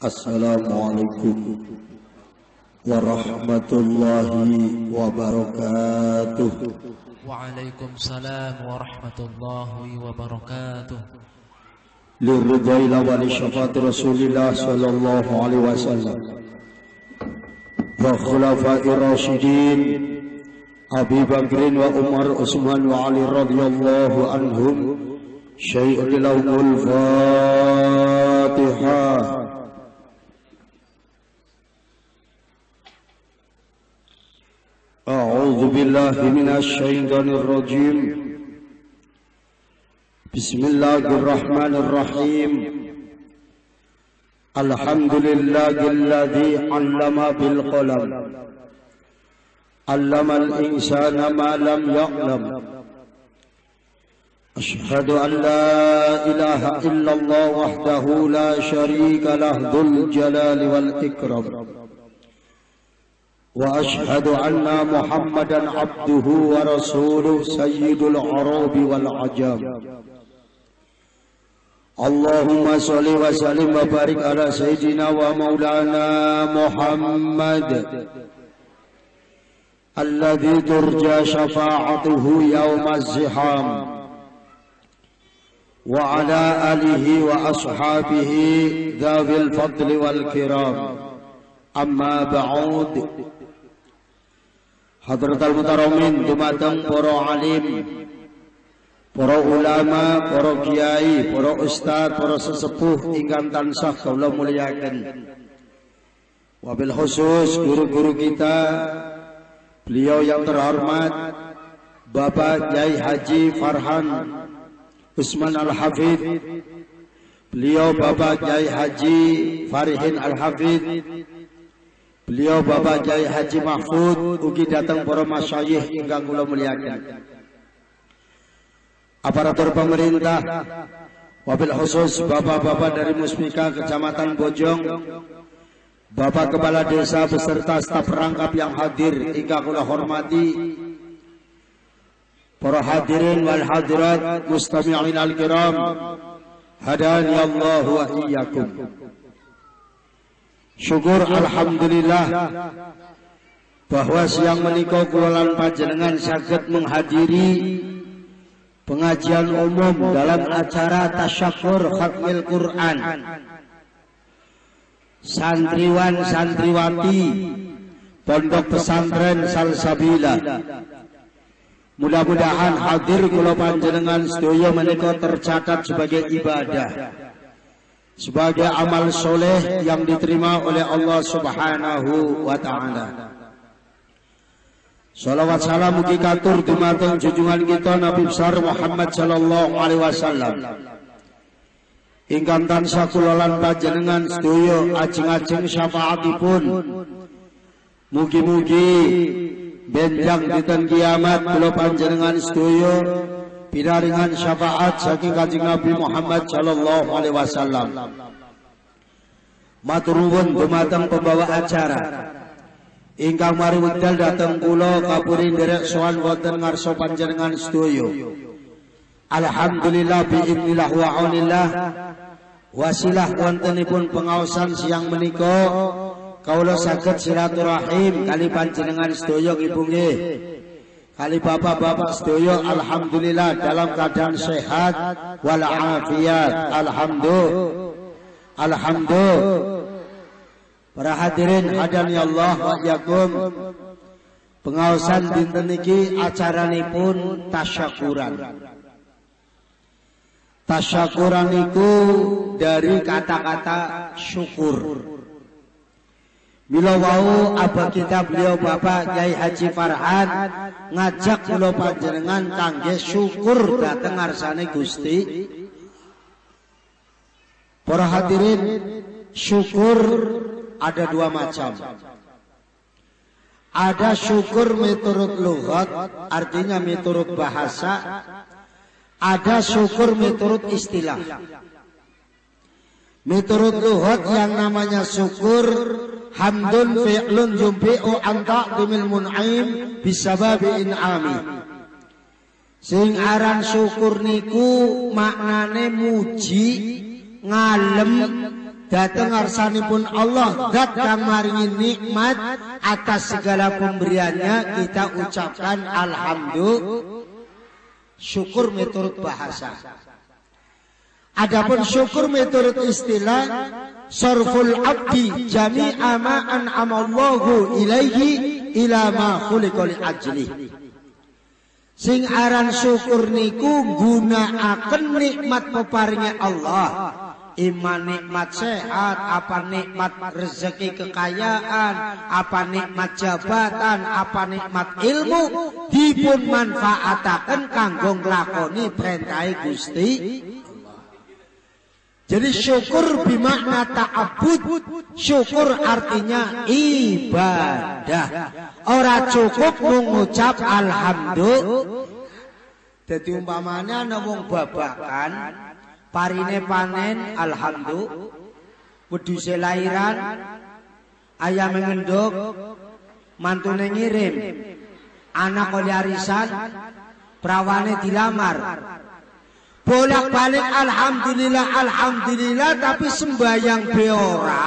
Assalamualaikum warahmatullahi wabarakatuh. Waalaikumsalam warahmatullahi wabarakatuh. Liridhaila wa li syafaati Rasulillah sallallahu alaihi wasallam wa khulafai rasyidin Abi Bakrin wa Umar Utsman wa Ali radhiyallahu anhum. Syai'ul lahumul Fatihah. A'udzu billahi minasy syaithanir rajim. Bismillahirrahmanirrahim. Alhamdulillahilladzi 'allama bil qalam. 'Allamal insana ma lam ya'lam. Asyhadu an la ilaha illallah wahdahu la syarika lahu dzul jalali wal ikram. Wa ashhadu anna Muhammadan abduhu wa rasuluh sayyidul arabi wal ajam. Allahumma sholli wa sallim wa barik ala sayyidina wa maulana Muhammad alladhi turja syafa'atuhu yawmaz ziham wa ala alihi wa ashabihi dzawil fadli wal kiram. Amma ba'ud. Hadratul mutaramin dumateng para alim, para ulama, para kiai, para ustaz, para sesepuh ingkang tansah kula mulyaken. Wabil khusus guru-guru kita, beliau yang terhormat Bapak Kyai Haji Farhan Utsman Al-Hafidh, beliau Bapak Kyai Haji Farihin Al-Hafidh, beliau Bapak Kyai Haji Mahfud, ugi datang para masyayikh ingkang kula mulyaken. Aparatur pemerintah, wabil khusus bapak-bapak dari Muspika Kecamatan Bojong, Bapak Kepala Desa beserta staf perangkap yang hadir ingkang kula hormati, para hadirin wal hadirat mustami'in al-kiram, hadani Allah wa iyyakum. Syukur alhamdulillah bahwa siang menika kula lan panjenengan saged menghadiri pengajian umum dalam acara tasyakur khatmil Quran santriwan santriwati Pondok Pesantren Salsabila. Mudah-mudahan hadir kula panjenengan sedaya menika tercatat sebagai ibadah, sebagai amal soleh yang diterima oleh Allah Subhanahu wa ta'ala. Salawat salam mugi katur dumateng junjungan kita Nabi besar Muhammad sallallahu alaihi wasallam ingkang tansah kula lan panjenengan sedaya ajeng-ajeng syafaatipun. Mugi-mugi benjang dinten kiamat kula panjenengan sedaya pinaringan syafaat saking Kanjeng Nabi Muhammad sallallahu alaihi wasallam. Matur nuwun dumateng pembawa acara ingkang mari wekdal dhateng kula kapuri nderek sowan wonten ngarsa panjenengan sedaya. Alhamdulillah biidznillah wa aunillah wasilah wontenipun pengaosan siang menika kawula saged silaturahim kali panjenengan sedaya nggih nggih. Kali bapak-bapak sedaya alhamdulillah dalam keadaan sehat wal afiat. Alhamdulillah. Para hadirin hadani Allah wa iyyakum. Pengaosan dinten niki acaranipun tasyakuran. Tasyakuran itu dari kata-kata syukur. Mila wau abah kita beliau Bapak Kyai Haji Farhan ngajak kula panjenengan kangge syukur dhateng ngarsane Gusti. Para hadirin, syukur ada dua macam. Ada syukur miturut lughat, artinya miturut bahasa. Ada syukur miturut istilah. Miturut lughat yang namanya syukur hamdun fi'lun yumbi'u an ta'dumil mun'im bisababi in'ami. Sing aran syukur niku maknane muji, ngalem dateng ngarsanipun Allah zat kang maringi nikmat atas segala pemberiannya, kita ucapkan alhamdulillah, syukur menurut bahasa. Adapun syukur menurut istilah, sarful abdi jami'a ma an'amallahu ilaihi ila ma khuliqa li ajli. Sing aran syukur niku gunakaken nikmat peparinge Allah. Iman nikmat sehat, apa nikmat rezeki kekayaan, apa nikmat jabatan, apa nikmat ilmu, dipun manfaataken kanggo nglakoni perintahe Gusti. Jadi syukur bimakna ta'abbud, syukur artinya ibadah. Ora cukup mengucap alhamdulillah. Dadi umpamanya ana wong babakan, parine panen alhamdulillah, wedhuse lairan, ayam ngendok, mantune ngirim, anak oleh arisan, prawane dilamar. Bolak-balik alhamdulillah, alhamdulillah, tapi sembahyang beora.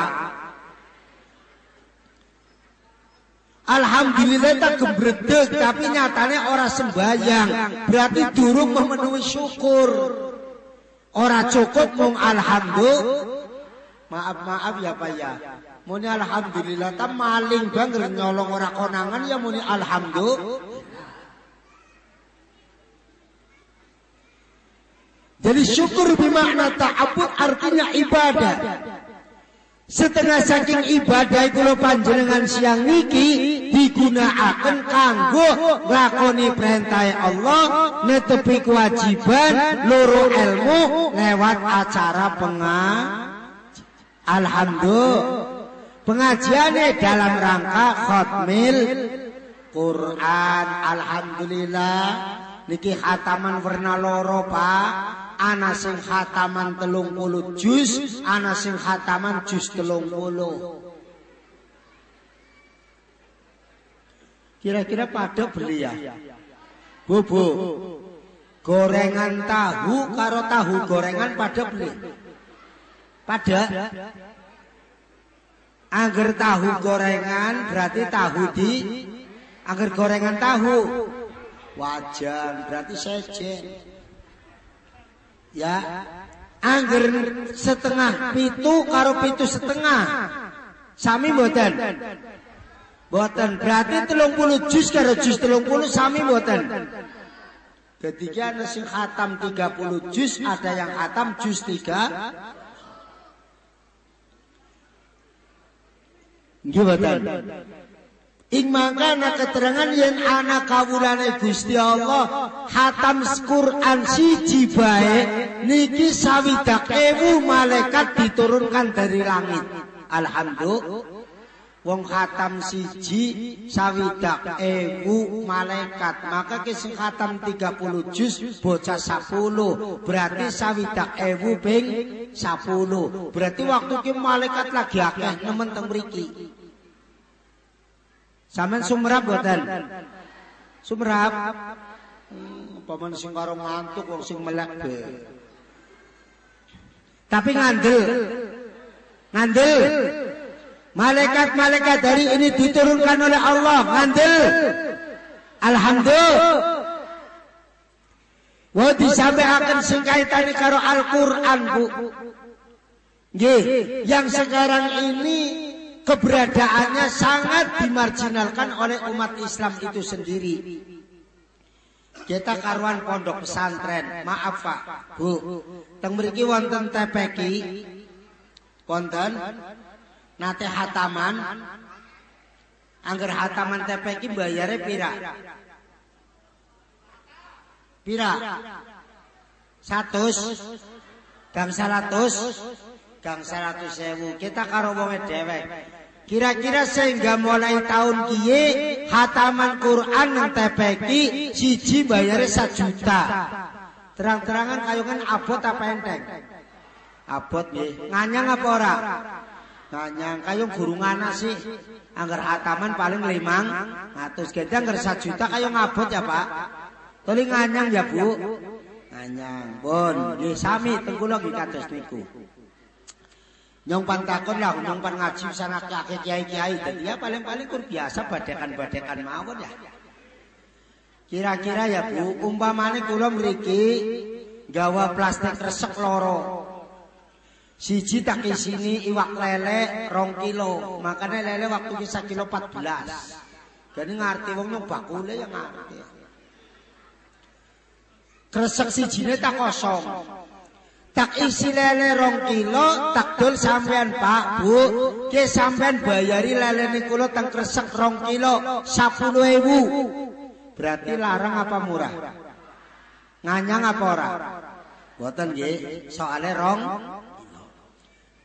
Alhamdulillah tak gebredeg, tapi nyatanya ora sembahyang. Berarti durung memenuhi syukur. Ora cukup mung alhamdulillah. Maaf ya Pak ya. Muni alhamdulillah ta maling banget nyolong ora konangan ya muni alhamdulillah. Jadi syukur bimakna ta'abbud artinya ibadah. Setengah saking ibadah itu lo panjenengan siang niki digunakaken kanggo nglakoni perintah Allah, netepi kewajiban, loro ilmu lewat acara alhamdulillah. Pengajiannya dalam rangka khatmil Quran. Alhamdulillah niki khataman warna loro Pak. Ana sing khataman 30 juz, ana sing khataman juz 30. Kira-kira pada beli ya? Bu, gorengan tahu karo tahu gorengan pada beli? Pada? Angger tahu gorengan berarti tahu di, angger gorengan tahu wajan berarti sejen. Ya, angger setengah pitu karo pitu setengah sami mboten? Mboten, berarti 30 juz karo juz 30 sami mboten? Ketiga ana sing khatam 30 juz, ada yang khatam juz 3. Nggih mboten? Ing mangkana keterangan yen anak kawulane Gusti Allah khatam Quran siji bae niki 60.000 malaikat diturunkan dari langit. Alhamdulillah. Wong khatam siji 60.000 malaikat, maka ki sing khatam 30 juz bocah 10, berarti 60.000 ping 10. Berarti waktu ki malaikat lagi akeh nemen teng mriki. Sampeyan sumrap mboten? Sumrap. Paman sing karo ngantuk wong sing melek be. Tapi ngandel. Malaikat-malaikat dari ini diturunkan oleh Allah, ngandel. Alhamdulillah. Wa disampaikan sing kaitane karo Al-Qur'an, Bu. Nggih, yang sekarang ini keberadaannya sangat dimarginalkan oleh umat Islam itu sendiri. Kita karuan pondok pesantren, maaf Pak, Bu, teng mriki wonten TPQ, wonten nate hataman, angger hataman TPQ bayare pira? Pira? 100, gang 100, gang 100.000. Kita karo wonge dhewek. Kira-kira sehingga mulai tahun kiye hataman Quran nang TPQ siji bayare 1 juta. Terang-terangan kayungan abot apa enteng? Abot nggih. Nganyang apa ora? Nganyang. Kayung guru ngana sih. Angger hataman paling 500. Gede angger 1 juta kayung abot ya Pak. Toli nganyang ya Bu. Nganyang. Pun nggih sami teng kula nggih kados niku. Nyong pantakon lah, nyong pan ngaji sana kiai-kiai. Jadi ya paling-paling kur biasa badekan-badekan mawon ya. Kira-kira ya Bu, umpamane kula mriki gawa plastik resek loro. Siji tak isini iwak lele 2 kilo. Makanya lele waktu bisa kilo 14. Jadi ngerti wong nyong bakule ya ngerti. Kresek sijine tak kosong. Tak isi lele 2 kilo, tak dol sampean Pak Bu, ke sampean bayari lele nikulo tang kresek 2 kilo 10.000. Berarti larang apa murah? Nganyang apa ora? Boten nggih, soale 2 kilo.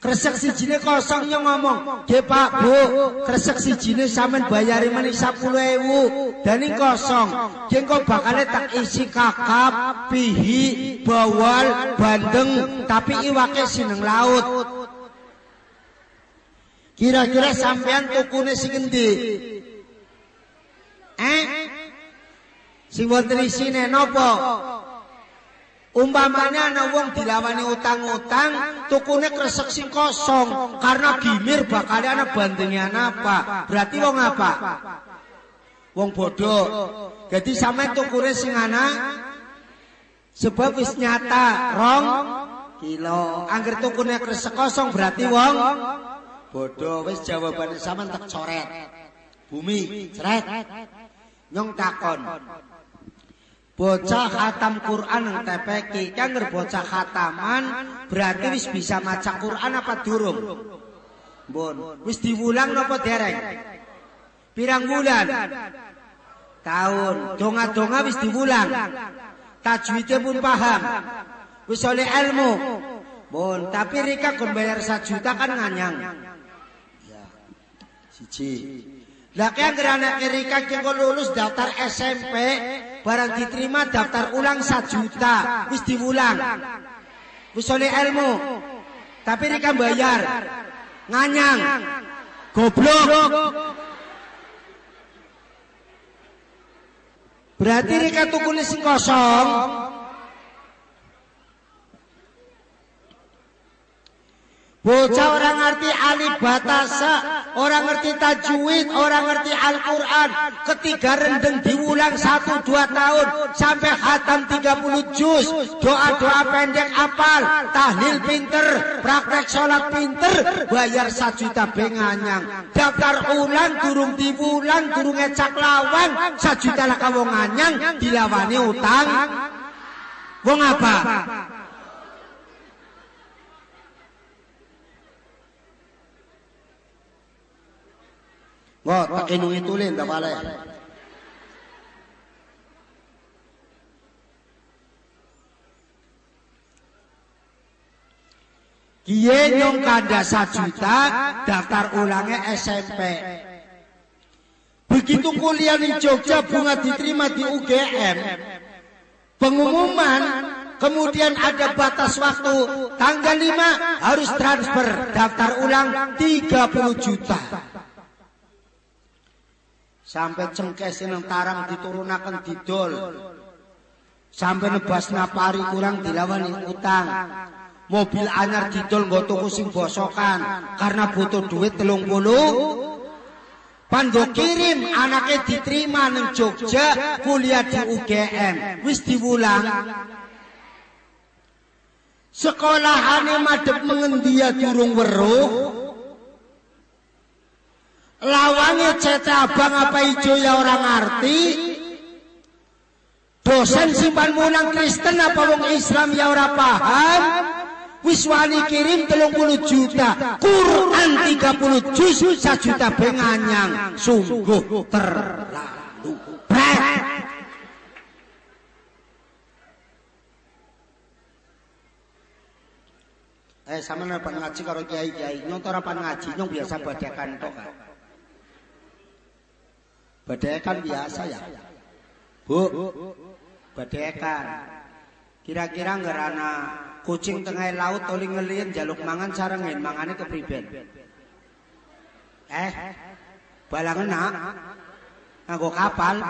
Kresek sijine kosong yo ngomong, "Nggih Pak Bu, kresek sijine sampean bayari meneh 10.000." Dani kosong. Nggih kok bakale tak isi kakap, pihi, bawal, bandeng, tapi iwake sineng laut. Kira-kira sampean tukune sing endi? Sing wonten isine napa? Umpamanya ana wong dilawani utang-utang, tukune kresek sing kosong karena gimir bakal ana bandengnya apa? Berarti wong apa? Wong bodoh. Jadi sampe tukune sing ana sebab wis nyata 2 kilo. Angger tukune kresek kosong berarti wong bodoh. Wis jawabane sampean tak coret. Bumi, cret. Nyong takon. Bocah khatam Quran yang TPK, kan bocah khataman berarti wis bisa maca Quran apa durung? Bon, wis diwulang napa dereng? Pirang bulan? Tahun. Donga-donga wis diwulang. Tajwidnya pun paham. Wis oleh ilmu. Bon, tapi rika kon bayar 1 juta kan nganyang. Ya. Siji. Lah kaya ngerana Rika kengko lulus daftar SMP, barang diterima daftar ulang 1 juta, wis diulang. Wis oleh ilmu. Tapi Rika bayar. Nganyang. Goblok. Berarti Rika tukune sing kosong. Bocah orang ngerti alif batasa, orang ngerti tajwid, orang ngerti Al-Quran. Ketika rendeng diulang 1-2 tahun sampai khatam 30 juz. Doa-doa pendek apal, tahlil pinter, praktek sholat pinter, bayar 1 juta benganyang. Daftar ulang durung diulang, durung ngecak lawang, 1 juta lah kawong nganyang, dilawani utang. Wong apa? Wah, tak inung itulin, tak boleh. Kiye nyong kada 1 juta, daftar ulangnya SMP. Begitu kuliah di Jogja, bunga diterima di UGM. Pengumuman, kemudian ada batas waktu, tanggal 5 harus transfer, daftar ulang 30 juta. Sampai cengkes nang tarang diturunaken didol. Sampai nebas napari kurang dilawani utang. Mobil anyar didol nggo tuku sing bosokan karena butuh duit 30. Pando kirim anaknya diterima nang Jogja kuliah di UGM. Wis diwulang. Sekolahane madhep mengendia durung weruh. Lawange cetak abang apa ijo ya orang ngerti. Dosen simpan munang Kristen apa wong Islam ya ora paham. Wis wani kirim 30 juta, Quran 30 juz 1 juta benganyang. Sungguh terlalu berat. Sampeyan apa ngaji karo kiai-kiai, nyong ora pan ngaji, nyong biasa badekan tok kan. Badekan biasa ya. Bu, badekan. Kira-kira ngerana kucing tengah laut toli ngelien jaluk mangan sarengin mangane kepriben. Balangan nak nganggo kapal.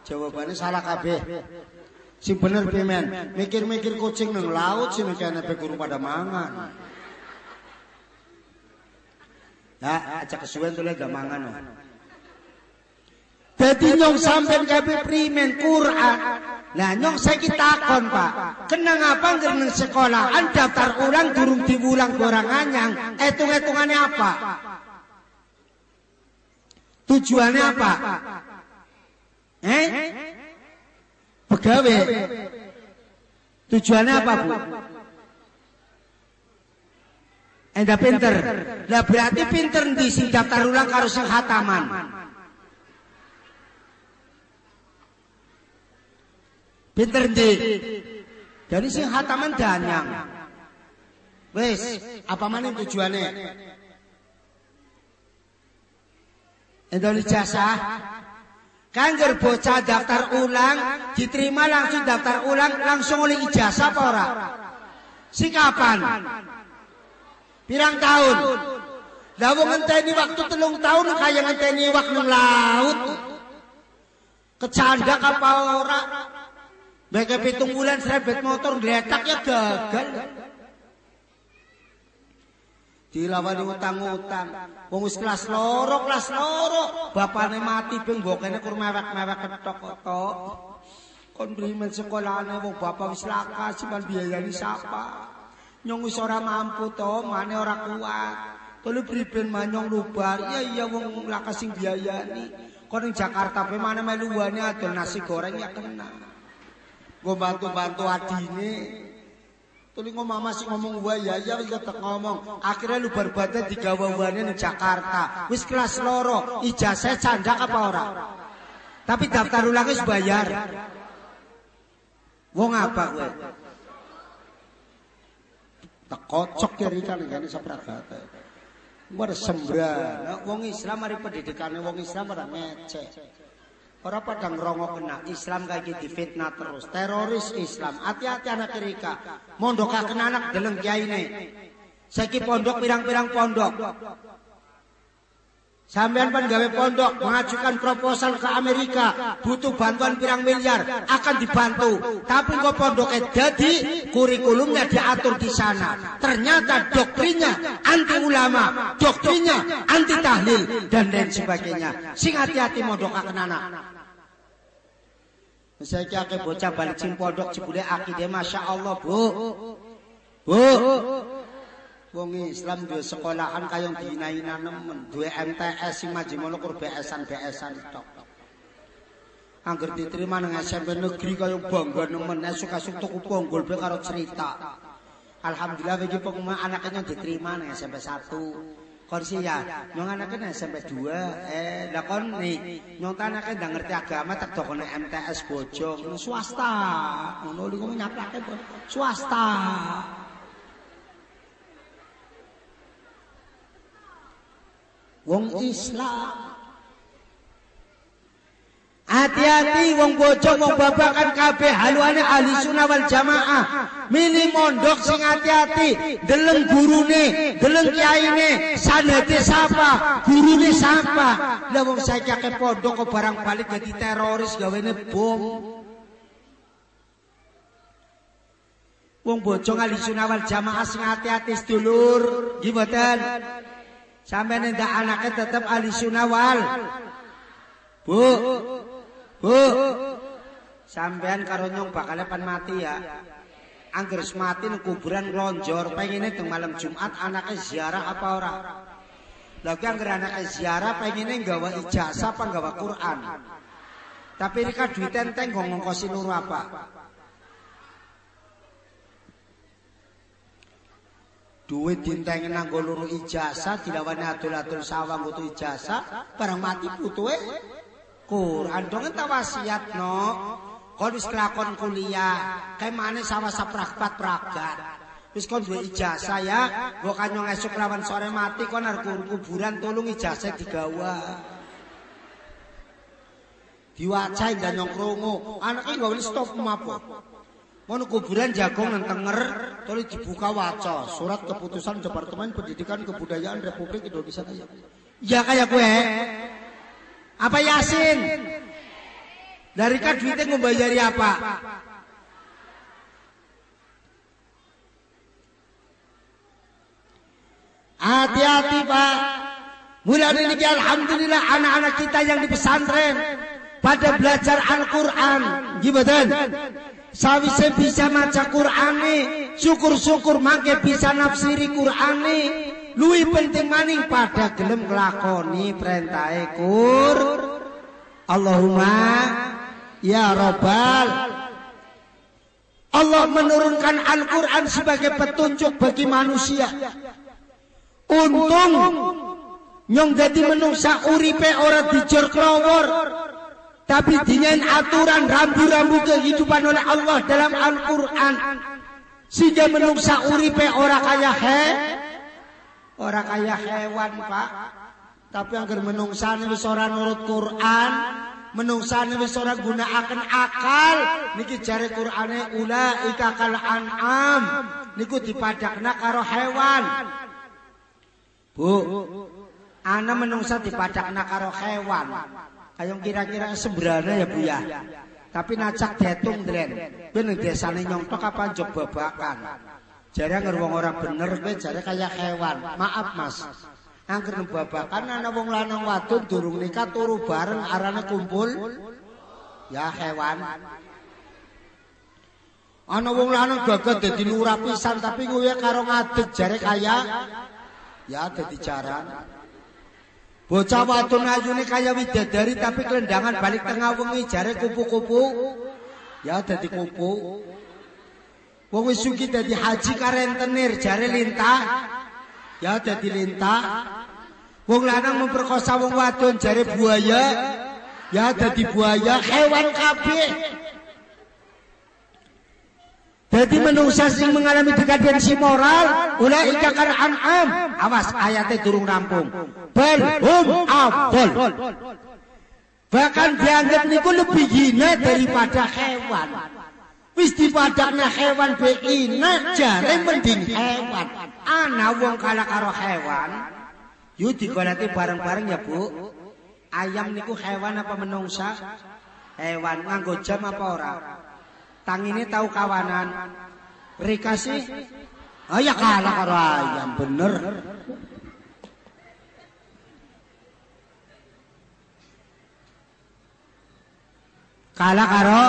Jawabannya salah kabeh. Sing bener pimen, mikir-mikir kucing nang laut sing kene pe guru pada mangan. Ya, aja kesuwen tuh gak mangan. Dadi nyong sampean kabeh primen Quran. Lah nyong saiki takon, Pak. Kenapa nang sekolahan daftar ulang durung diulang orang anyang? Hitung-hitungannya apa? Tujuannya apa? Pegawai. Tujuannya apa, Bu? Enda pinter. Lah berarti pinter di sing daftar ulang karo sing khataman. Pinter di. Dari sing khataman danyang. Wes, apa mana tujuannya? Enda ijazah. Kangger bocah daftar ulang, diterima langsung daftar ulang, langsung oleh ijazah apa ora? Si kapan? Pirang tahun? Lah wong ngenteni waktu 3 tahun kaya ngenteni waktu nang laut. Kecandak apa ora? Beke 7 bulan srebet motor ngletak ya gagal. Dilawani utang-utang. Wong wis kelas loro. Bapakne mati ping mbokene kur mewek-mewek ketok-ketok. Kon primen sekolahane wong bapak wis lakas simpan biayani sapa? Nyong wis ora mampu to, mane ora kuat. Tolu priben manyong lubar. Iya wong lakas sing biayani. Kon ning Jakarta pe mane melu wane adol nasi goreng ya kena. Nggo bantu-bantu adine. Tulingo mama sih ngomong gua ya wis ketek ngomong. Akhirnya lu badan digawa-gawane ning Jakarta. Wis kelas loro, ijazah candak apa ora? Tapi daftar ulang wis bayar. Wong apa kowe? Tak kocok ya rikan sapragata. Gua ada sembra. Wong Islam mari pendidikane wong Islam ora ngecek. Ora pada ngerongo kena Islam kayak gitu fitnah terus. Teroris Islam. Hati-hati anak Rika. Mondok kena anak deleng kiai ini. Saiki pondok pirang-pirang pondok. Sampean pan gawe pondok mengajukan proposal ke Amerika, butuh bantuan pirang miliar, akan dibantu. Tapi kok pondoknya jadi kurikulumnya diatur di sana. Ternyata doktrinnya anti ulama, doktrinnya anti tahlil dan lain sebagainya. Sing hati-hati mondok akan anak. Saya kira bocah balik sing pondok jebule akideh masya Allah bu. Wong Islam duwe sekolahan kayong dinaina nemen, duwe MTS sing majimono kur BS-an tok. Angger diterima nang SMP negeri kayong bangga nemen, esuk-esuk tuku bonggol be karo cerita. Alhamdulillah iki pengumuman anaknya diterima nang SMP 1. Kon sih ya, nyong anaknya nang SMP 2. Lah kon nih, nyong anaknya ndak ngerti agama tak dokone MTS Bojong, swasta. Ngono li ngomong nyaplake swasta. Wong Islam hati-hati wong bojong wong babakan kabeh haluane ahli sunnah wal jamaah milih mondok sing hati-hati deleng gurune deleng kiyaine sanate sapa gurune sapa lah wong saiki akeh pondok kok barang balik dadi teroris gawene bom wong bojong ahli sunnah wal jamaah sing hati-hati sedulur nggih mboten. Sampai nenda anaknya tetap ahli sunnah wal. Bu. Sampean karo nyong bakal pan mati ya. Angger mati nang kuburan lonjor pengine teng malam Jumat anaknya ziarah apa ora? Lagi angger anaknya ziarah pengine nggawa ijazah apa nggawa Quran. Tapi rika duit enteng ngongkosi luru apa? Duit dintengen nganggo loro ijazah dilawane adol-adol sawang butuh ijazah barang mati putuhe Quran dong enta wasiat no kon wis kelakon kuliah kae maneh sawah saprakpat pragat wis kon duwe ijazah ya mbok kanyong esuk lawan sore mati kon arep kuburan tolong ijazah digawa diwacahi dan nyong krungu anake gawe stop mapo Mono kuburan jagung nang tenger tuli dibuka waca surat keputusan Departemen Pendidikan Kebudayaan Republik Indonesia. Ya kayak gue. Apa Yasin? Dari kan duitnya ngebayari apa? Hati-hati Pak. Mulai niki alhamdulillah anak-anak kita yang di pesantren pada belajar Al-Qur'an. Gimana? Sawise bisa maca Qur'ane, syukur-syukur mangke bisa nafsiri Qur'ane. Luwih penting maning pada gelem nglakoni perintahe Allahumma ya Rabbal. Allah menurunkan Al-Qur'an sebagai petunjuk bagi manusia. Untung nyong dadi menungsa uripe ora dijor klowor, tapi dinyen aturan rambu-rambu kehidupan oleh Allah dalam Al-Qur'an. Sehingga menungsa uripe ora kaya hewan, Pak. Tapi angger menungsane wis ora nurut Qur'an, menungsane wis ora gunakaken akal, niki jare Qur'ane ulaika kal an'am, niku dipadakna karo hewan. Bu, ana menungsa dipadakna karo hewan. Ayo kira-kira sembrana ya Bu ya. Tapi nacak detung dren. Ben desane nyongtok apa njog babakan. Jare angger wong ora bener kowe jare kaya hewan. Maaf Mas. Angger babakan ana wong lanang wadon durung nikah turu bareng arane kumpul. Ya hewan. Ana wong lanang gagat dadi lurah pisan tapi kowe karo ngadeg jare kaya ya dadi jaran. Bocah wadon ayune kaya widadari tapi kelendangan balik tengah wengi jare kupu-kupu. Ya dadi kupu. Wong wis sugih dadi haji karentenir jare lintah. Ya dadi lintah. Wong lanang memperkosa wong wadon jare buaya. Ya dadi buaya, hewan kabeh. Jadi menungsa sing mengalami dekadensi moral, ulaika kal an'am. Awas ayatnya durung rampung. Bal hum afdal. Bahkan dianggap niku lebih hina daripada hewan. Wis dipadakna hewan be ina jare mending hewan. Ana wong kalah karo hewan. Yu digoleki bareng-bareng ya, Bu. Ayam niku hewan apa menungsa? Hewan. Nganggo jam apa ora? Tangine tahu kawanan. Rika sih ya kalah karo ayam bener. Kalah karo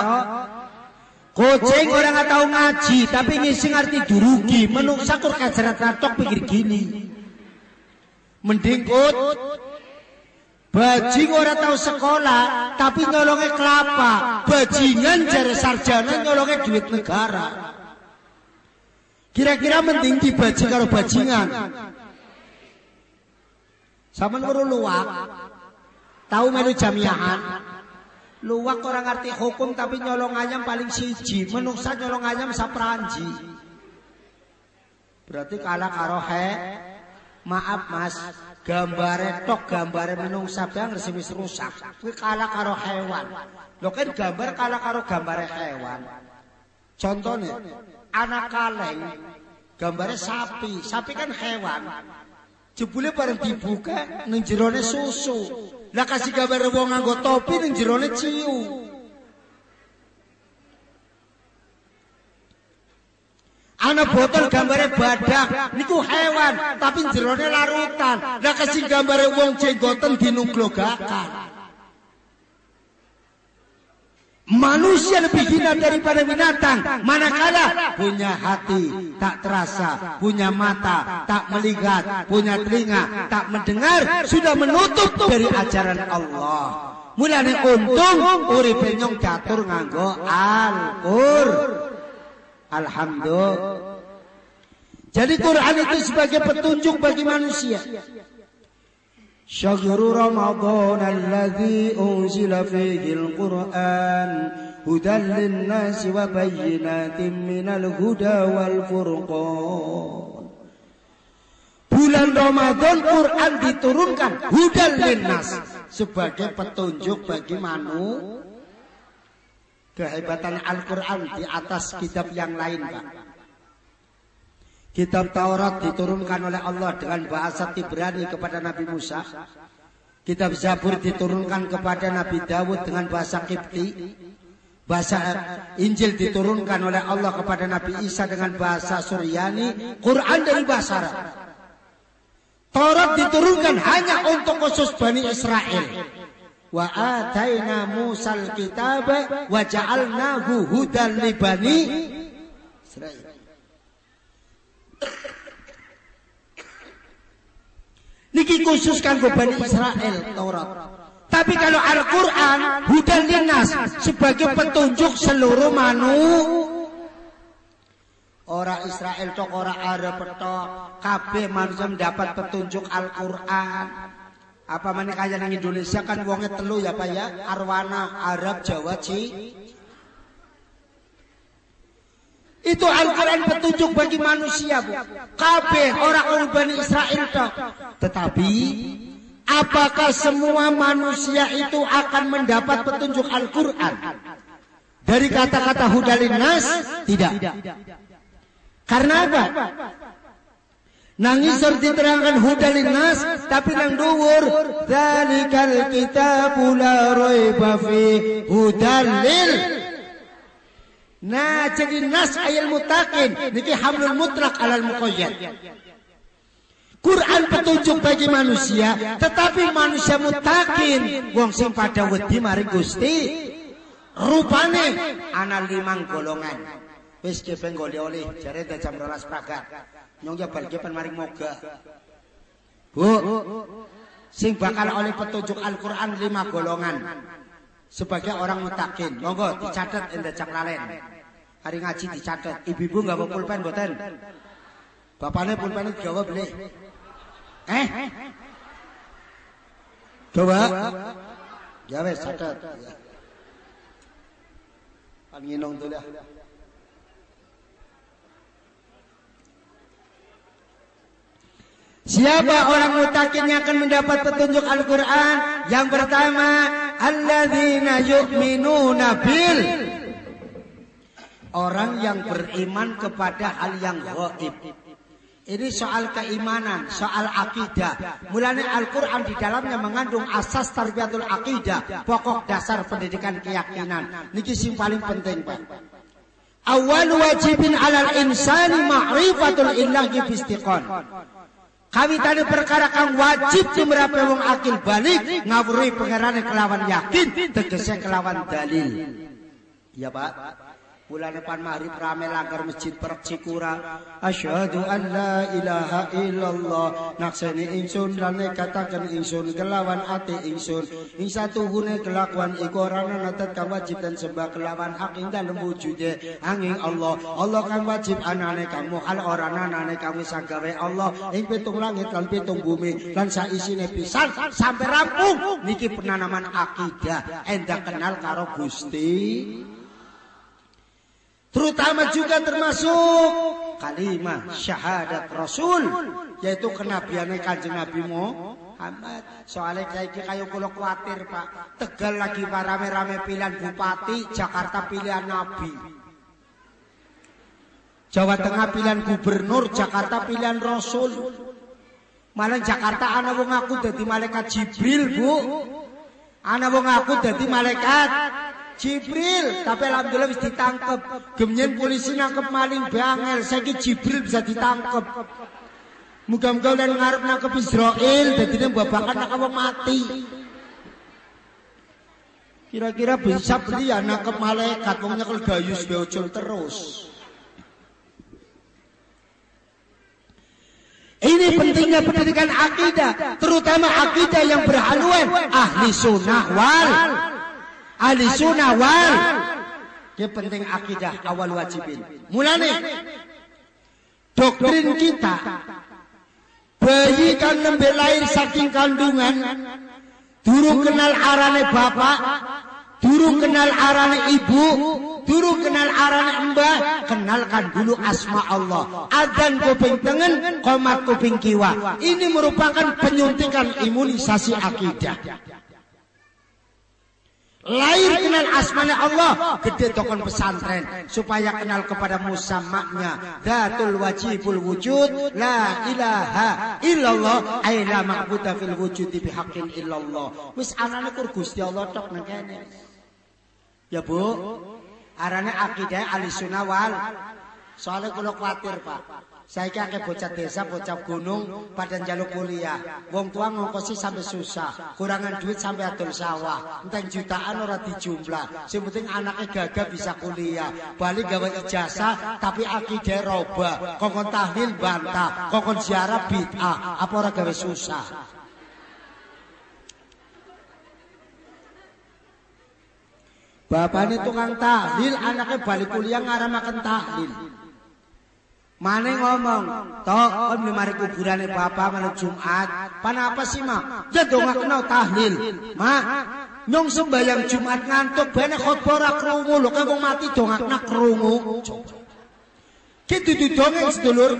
kucing orang nggak tahu ngaji tapi ngisi ngerti durugi. Menungsa kur kajaran ratok pikir gini. Mending bajing orang tahu sekolah tapi nyolongnya kelapa. Bajingan jare sarjana nyolongnya duit negara. Kira-kira mending dibajing karo bajingan. Sampeyan karo luwak. Tahu melu jamiahan. Luwak orang ngerti hukum tapi nyolong ayam paling siji. Menungsa nyolong ayam sapranji. Berarti kalah karo maaf Mas, gambare tok gambare menungsa bang wis rusak. Kuwi kalah karo hewan. Lho kan gambar kalah karo gambare hewan. Contohnya anak kaleng gambare sapi. Sapi kan hewan. Jebule bareng dibuka ning jerone susu. Lah kasih gambare wong nganggo topi ning jerone ciu. Ana botol gambare badak niku hewan tapi jerone larutan. Lah kasih gambare wong jenggoten dinuglogakan. Manusia lebih hina daripada binatang manakala punya hati tak terasa, punya mata tak melihat, punya telinga tak mendengar, sudah menutup dari ajaran Allah. Mulane untung uripe nyong catur nganggo Alhamdulillah. Jadi Quran itu sebagai petunjuk bagi manusia. Syahrul Ramadan alladzi unzila fihi al-Qur'an hudan lin-nasi wa bayyinatin minal huda wal furqan. Bulan Ramadan Quran diturunkan hudan lin-nas sebagai petunjuk bagi manusia. Kehebatan Al-Quran di atas kitab yang lain, Pak. Kitab Taurat diturunkan oleh Allah dengan bahasa Ibrani kepada Nabi Musa. Kitab Zabur diturunkan kepada Nabi Dawud dengan bahasa Qibti. Bahasa Injil diturunkan oleh Allah kepada Nabi Isa dengan bahasa Suryani. Quran dari bahasa Arab. Taurat diturunkan hanya untuk khusus Bani Israel. Wa ataina Musal kitaba wa ja'alnahu hudan li Bani Israel. Niki khusus kanggo Bani Israel Taurat. Tapi kalau Al-Quran hudan linnas sebagai petunjuk seluruh manusia. Orang Israel tok, orang Arab tok, kabeh manusia mendapat petunjuk Al-Quran. Apa mana kaya di Indonesia kan wongnya telu ya Pak ya, Arwana, Arab, Jawa, Itu Al-Quran petunjuk bagi manusia Bu. Kabeh orang Bani Israel tok. Tetapi apakah semua manusia itu akan mendapat petunjuk Al-Quran? Dari kata-kata hudalin nas? Tidak. Karena apa? Nangisor diterangkan hudalin nas, tapi nang dhuwur dzalikal kitabu la raiba fi hudalil. Nah, jadi nas ayat mutakin niki hamlul mutlaq alal muqayyad. Quran petunjuk bagi manusia, tetapi manusia mutakin wong sing padha wedi maring Gusti. Rupane ana 5 golongan. Wis kepeng golek oleh jare jam 12 pragat. Nyong ya bal kepen maring moga. Bu, sing bakal oleh petunjuk Al-Qur'an 5 golongan. Sebagai orang mutakin. Monggo dicatat ende cak lalen. Hari ngaji dicatat. Ibu-ibu enggak bawa pulpen mboten? Bapakne pulpen gawa beli. Coba. Ya wes catat. Pan nginong tuh dah. Siapa orang mutakin yang akan mendapat petunjuk Al-Quran? Yang pertama, alladzina yu'minuna bil. Orang yang beriman kepada hal yang gaib. Ini soal keimanan, soal akidah. Mulanya Al-Quran di dalamnya mengandung asas tarbiyatul akidah, pokok dasar pendidikan keyakinan. Niki sing paling penting, Pak. Awal wajibin alal insani ma'rifatul illahi bistiqon. Kawitane perkara kang wajib dimerape wong akil balik ngawruhi pangerane kelawan yakin tegese kelawan dalil. Iya Pak. Bulan depan maghrib rame langgar masjid Perek Cikura. Asyhadu an la ilaha illallah. Nakseni ingsun lan katakan ingsun kelawan ati ingsun. Ing satuhune kelakuan iku ora ana natet kang wajib dan sembah kelawan hak ing dalem wujude angin Allah. Allah kang wajib anane kang muhal ora anane kang wis gawe Allah ing pitung langit lan pitung bumi lan saisine pisan sampai rampung. Niki penanaman akidah endah kenal karo Gusti. Terutama juga termasuk kalimah syahadat Rasul, yaitu kenabiannya Kanjeng Nabi Muhammad. Soalnya kayak kula kuatir Pak, Tegal lagi rame-rame pilihan bupati, Jakarta pilihan Nabi, Jawa Tengah pilihan gubernur, Jakarta pilihan Rasul. Malah Jakarta ana wong aku dadi malaikat Jibril Bu, ana wong aku dadi malaikat Jibril, tapi alhamdulillah bisa ditangkap. Gemyen polisi nangkep maling bangel, saiki Jibril bisa ditangkap. Muga-muga lan ngarep nangkep Israel, dadine babakan nak wong mati. Kira-kira bisa beli ya nangkep malaikat, wong nyekel gayus beocol terus. Ini pentingnya pendidikan akidah, terutama akidah yang berhaluan ahli sunnah wal ahli sunnah wal. Ini penting akidah awal wajibin. Mulane doktrin kita, bayi kan nembe lahir saking kandungan, durung kenal arane bapak, durung kenal arane ibu, durung kenal arane mbah, kenalkan dulu asma Allah. Adzan kuping tengen, qomat kuping kiwa. Ini merupakan penyuntikan imunisasi akidah. Lahir kenal asmanya Allah, gede tokon pesantren supaya kenal kepada musammaknya. Dzatul wajibul wujud, la ilaha illallah, ay la ma'budu fil wujudi bihaqqin illallah. Wis anane kur Gusti Allah tok nang kene. Ya Bu, arane akidah ahli sunnah wal. Soalnya kula kuatir Pak, Saiki akeh bocah desa, bocah gunung pada njaluk kuliah. Wong tua ngongkosi sampai susah, kurangan duit sampai adol sawah. Enteng jutaan ora dijumlah. Sing penting anaknya gagah bisa kuliah. Balik gawe ijazah tapi akidah robah. Kongkon tahlil bantah, kongkon ziarah bid'ah. Apa ora gawe susah? Bapaknya tukang tahlil, anaknya balik kuliah ngaramaken tahlil. Mane ngomong, tok kon mari kuburane bapak malam Jumat. Panapa sih, Mak? Ya dongakno tahlil. Mak, nyong sembayang Jumat ngantuk bene khotbah ora krungu lho, kok wong mati dongakna krungu. Ki dudu dongeng sedulur.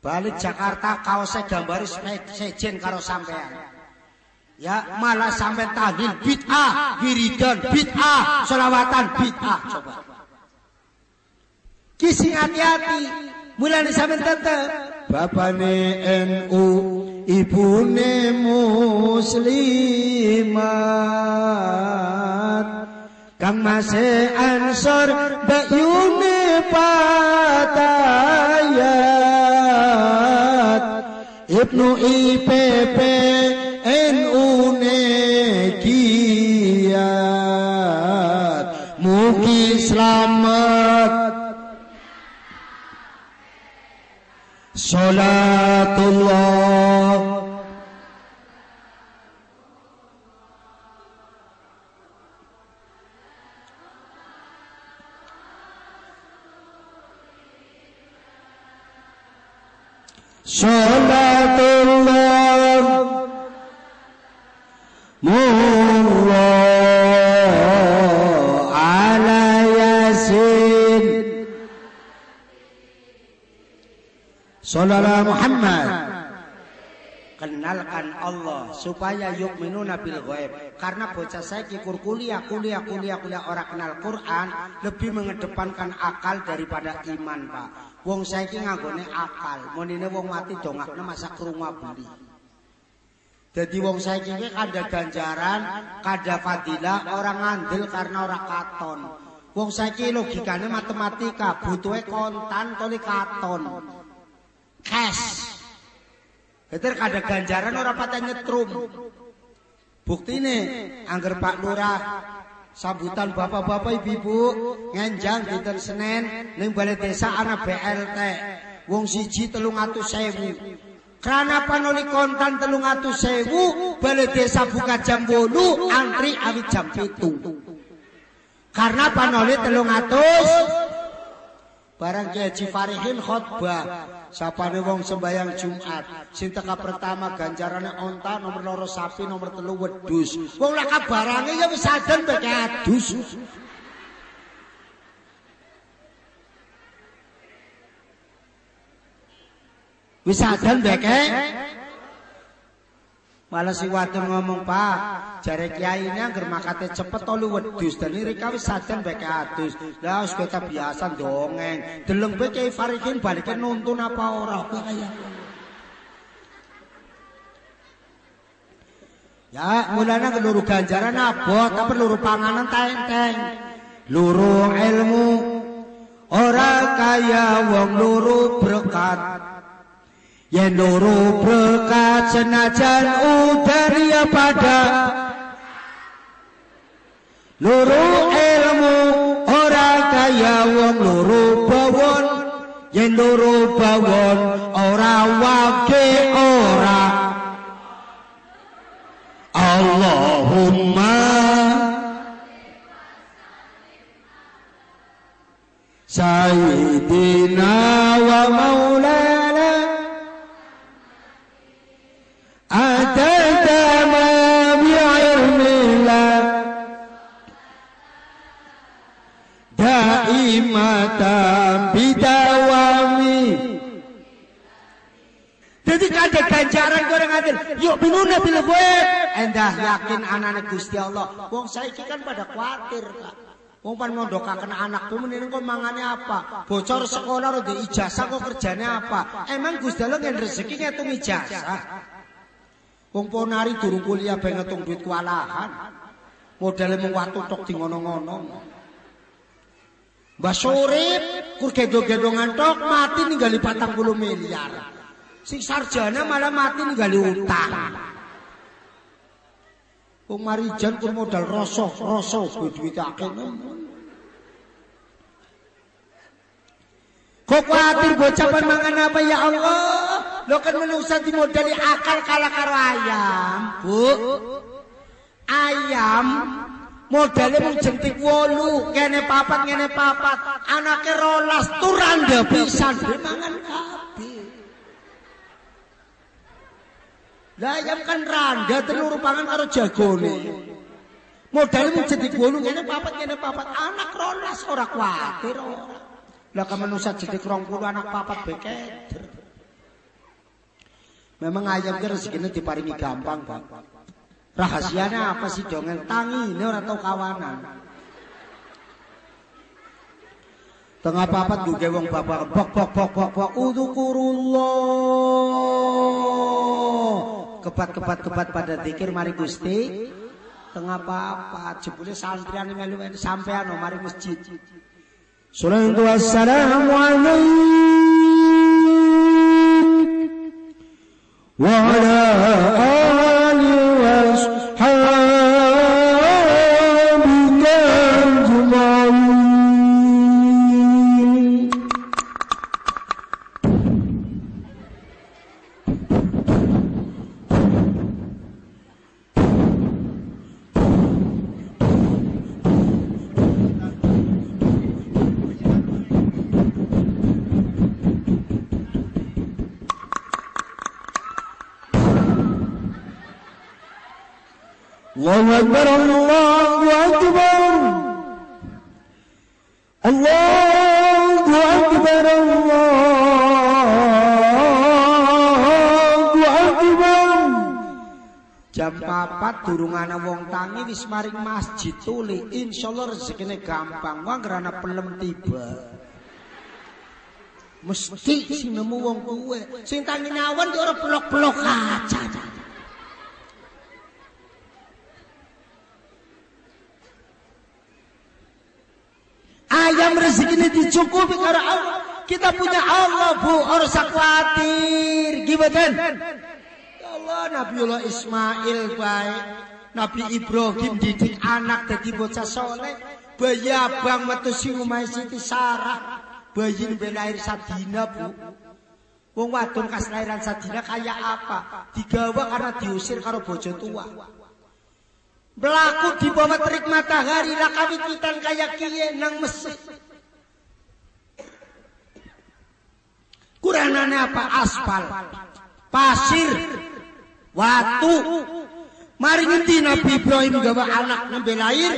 Balik Jakarta kaosnya gambari sejen karo sampean. Ya malah sampai tahlil bid'ah, wiridan bid'ah, sholawatan bid'ah. Coba. Kising hati-hati, mulai sampai tetep. Bapane NU, ibune muslimat, kang mase ansor, bayune patayat, Ibnu IPP, NU nekiyat, mugi selamat. Salatullah Salatullah Mullah ala Yasin Sallallahu Muhammad. Kenalkan Allah supaya yu'minuna bil ghaib. Karena bocah saya kikur kuliah orang kenal Quran lebih mengedepankan akal daripada iman, Pak. Wong saiki nganggone akal, monine wong mati dongakna masa krungu beli. Jadi wong saiki iki kada ganjaran, kada fadilah, orang ngandel karena orang katon. Wong saiki logikane matematika, butuhe kontan toli katon. Cash. Betul kada ganjaran ora patah nyetrum. Buktine angger Pak Lurah sambutan bapak-bapak ibu-ibu ngenjang dinten Senin ning balai desa ana BLT. Wong siji 300.000. Karena panoli kontan 300.000, balai desa buka jam 8, antri awit jam 7. Karena panoli 300 barang Kiai Haji Farihin khotbah sapane wong sembayang Jumat sing teka pertama ganjarane onta, nomor 2 sapi, nomor 3 wedhus. Wong lak barange ya wis adan mek adus. Wis adan mek malah si wadon ngomong, Pak, jare kiai ini angger makate cepet tolu wedhus dan rika wis saden beke adus. Lah wis kita biasa dongeng. Deleng bae Kiai Farihin balike nuntun apa ora kaya. Ya, mulane keluru ganjaran abot, tapi luru panganan ta enteng. Luru ilmu ora kaya wong luru berkat. Yen loro berkat senajan udaria pada loro ilmu ora kaya wong loro bawon. Yen loro bawon ora wage ora. Allahumma Sayyidina wa maulana Adadama bi'ilmillah Daimatan bidawami. Jadi kada ganjaran goreng adil. Yuk binuna bil ghaib. Endah yakin anane Gusti Allah. Wong saiki kan pada kuatir, Pak. Wong pan mondokaken anak ku menene kok mangane apa? Bocor sekolah ora ijazah kok kerjane apa? Emang Gusti Allah ngen rezeki ngitung ijazah. Wong ponari durung kuliah ben ngitung duit kualahan. Modale mung watu tok di ngono-ngono. Mbah Surip kur gendong-gendongan tok mati ninggali 40 miliar. Sing sarjana malah mati ninggali utang. Wong Marijan kur modal rasa duit akeh. Kok kuatir bocah mangan apa ya Allah? Lo kan menungsa dimodali akal kalah karo ayam, Bu. Ayam modalnya mung jentik 8, kene papat. Anake 12 turanda pisan mangan kabeh. Lah ayam kan randa telur pangan karo jagone. Modalnya mung jentik 8, kene papat. Anak 12 ora kuatir ora. Lah kamenusa jentik 20 anak papat bekeder. Memang ayam ke rezekinya diparingi gampang, Pak. Rahasianya apa sih dongeng? Tangi, ini orang tahu kawanan. Tengah papat juga wong bapak bok udzukurullah. Kepat pada zikir mari Gusti. Tengah papat jebule santrian melu sampean mari masjid. Salatu wassalamu alaikum wa ala alihi washabika ajmain. Allahu Akbar, Allahu Akbar, Allahu Akbar, Allahu Akbar. Jam 4 durung ana wong tangi wis maring masjid tuli. Insyaallah rezekine gampang. Wong ngrana pelem tiba. Mesti sing nemu wong kuwe. Sing tangi nyawan ora blok-blok kaca. Ayam rezeki ini dicukupi karena Allah. Kita punya Allah, Bu. Harus khawatir. Gimana? Ya Allah, Nabiullah Ismail baik. Nabi Ibrahim didik anak dari bocah soleh. Bayi abang metu si umay Siti Sarah. Bayi lahir Sadina, Bu. Wong wadon kas lahiran Sadina kayak apa? Digawa karena diusir karo bojo tua. Berlaku di bawah terik matahari lah kawit-witan kayak kiye nang Mesir. Kuranane apa? Aspal, pasir, watu. Mari ngendi Nabi Ibrahim gawa anak nembe lahir,